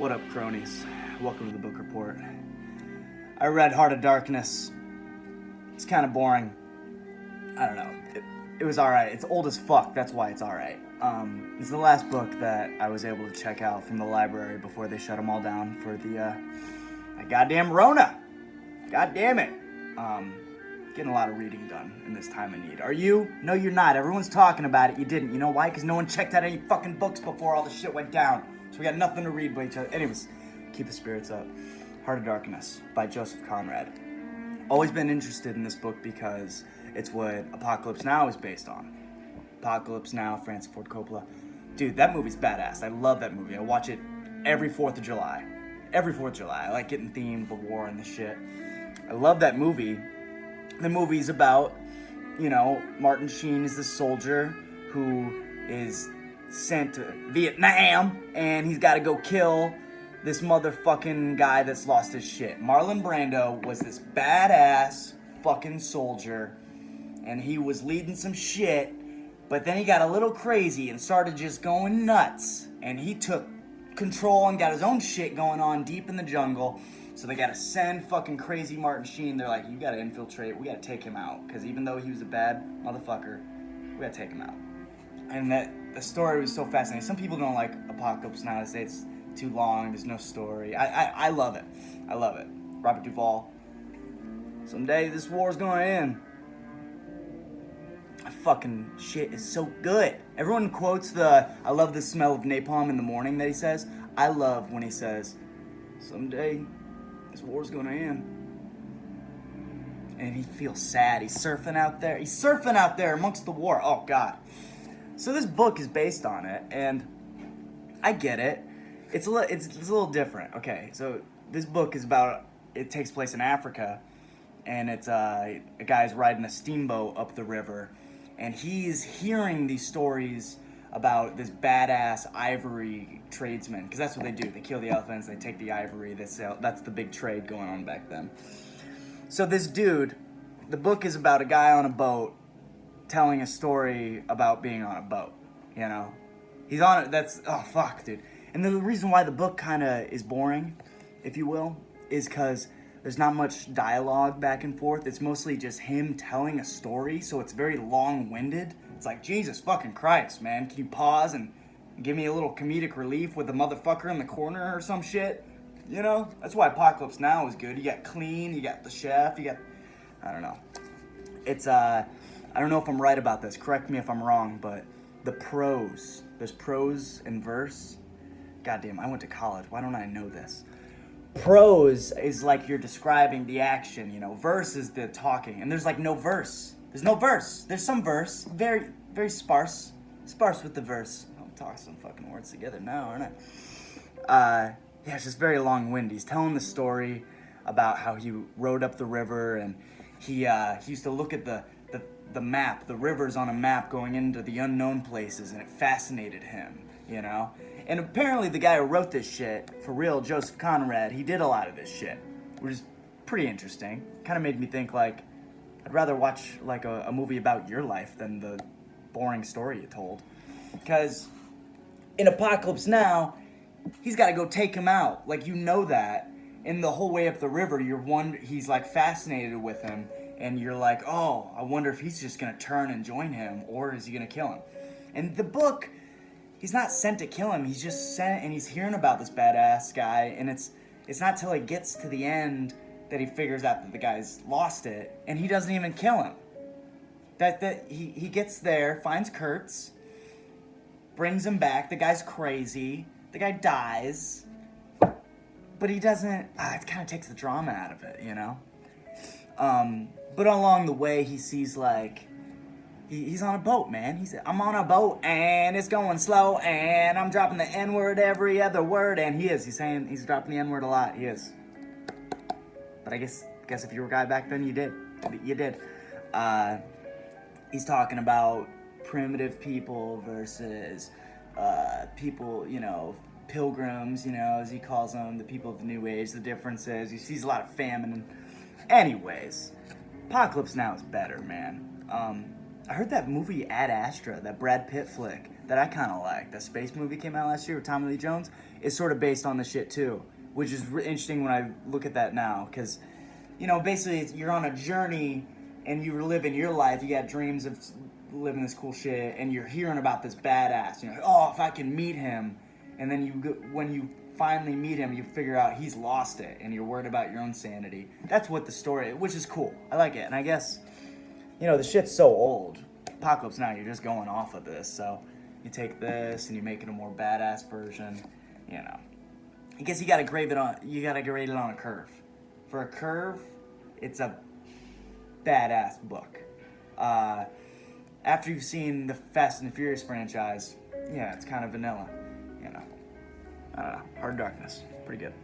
What up, cronies? Welcome to the book report. I read Heart of Darkness. It's kind of boring. I don't know. It was alright. It's old as fuck, that's why it's alright. It's the last book that I was able to check out from the library before they shut them all down for the goddamn Rona. God damn it. Getting a lot of reading done in this time of need. Are you? No, you're not. Everyone's talking about it. You didn't. You know why? Because no one checked out any fucking books before all the shit went down. So we got nothing to read by each other. Anyways, keep the spirits up. Heart of Darkness by Joseph Conrad. Always been interested in this book because it's what Apocalypse Now is based on. Apocalypse Now, Francis Ford Coppola. Dude, that movie's badass. I love that movie. I watch it every 4th of July. Every 4th of July. I like getting themed, the war and the shit. I love that movie. The movie's about, Martin Sheen is this soldier who is sent to Vietnam, and he's got to go kill this motherfucking guy that's lost his shit. Marlon Brando was this badass fucking soldier, and he was leading some shit, but then he got a little crazy and started just going nuts, and he took control and got his own shit going on deep in the jungle. So they gotta send fucking crazy Martin Sheen. They're like, you gotta infiltrate, we gotta take him out, because even though he was a bad motherfucker, we gotta take him out. And the story was so fascinating. Some people don't like Apocalypse Now. They say it's too long, there's no story. I love it. I love it. Robert Duvall. Someday this war's gonna end. Fucking shit is so good. Everyone quotes I love the smell of napalm in the morning that he says. I love when he says, someday this war's gonna end. And he feels sad. He's surfing out there. He's surfing out there amongst the war. Oh, God. So this book is based on it, and I get it. It's a little different. Okay, so this book is about, it takes place in Africa, and it's a guy's riding a steamboat up the river, and he's hearing these stories about this badass ivory tradesman, because that's what they do. They kill the elephants, they take the ivory, they sell. That's the big trade going on back then. So this dude, the book is about a guy on a boat telling a story about being on a boat, He's on it, oh fuck, dude. And the reason why the book kind of is boring, if you will, is because there's not much dialogue back and forth. It's mostly just him telling a story, so it's very long-winded. It's like, Jesus fucking Christ, man. Can you pause and give me a little comedic relief with the motherfucker in the corner or some shit? That's why Apocalypse Now is good. You got Clean, you got The Chef, you got... I don't know. It's, I don't know if I'm right about this. Correct me if I'm wrong, but the prose. There's prose and verse. Goddamn, I went to college. Why don't I know this? Prose is like you're describing the action, Verse is the talking. And there's like no verse. There's no verse. There's some verse. Very, very sparse. Sparse with the verse. I'll talk some fucking words together now, aren't I? Yeah, it's just very long-winded. He's telling the story about how he rode up the river, and he used to look at the map, the rivers on a map going into the unknown places, and it fascinated him, And apparently the guy who wrote this shit, for real, Joseph Conrad, he did a lot of this shit, which is pretty interesting. Kind of made me think, like, I'd rather watch, like, a movie about your life than the boring story you told. Because in Apocalypse Now, he's got to go take him out. Like, that. And the whole way up the river, he's, like, fascinated with him. And you're like, oh, I wonder if he's just going to turn and join him, or is he going to kill him? And the book, he's not sent to kill him. He's just sent, and he's hearing about this badass guy, and it's not till he gets to the end that he figures out that the guy's lost it, and he doesn't even kill him. He gets there, finds Kurtz, brings him back. The guy's crazy. The guy dies, but he doesn't. It kind of takes the drama out of it, But along the way, he sees, like, he's on a boat, man. I'm on a boat, and it's going slow, and I'm dropping the N-word every other word, and he's dropping the N-word a lot. He is. But I guess if you were a guy back then, you did. You did. He's talking about primitive people versus people, pilgrims, as he calls them, the people of the New Age, the differences. He sees a lot of famine. Anyways, Apocalypse Now is better, man. I heard that movie Ad Astra, that Brad Pitt flick that I kind of like. That space movie came out last year with Tommy Lee Jones. Is sort of based on the shit too, which is interesting when I look at that now, because basically you're on a journey and you're living your life. You got dreams of living this cool shit, and you're hearing about this badass. You're like, oh, if I can meet him, and then when you finally meet him, you figure out he's lost it, and you're worried about your own sanity. That's what the story, which is cool. I like it, and I guess the shit's so old. Apocalypse Now, you're just going off of this, so you take this and you make it a more badass version. I guess you gotta grade it on a curve. For a curve, it's a badass book. After you've seen the Fast and the Furious franchise, yeah, it's kind of vanilla. I don't know. Hard Darkness, pretty good.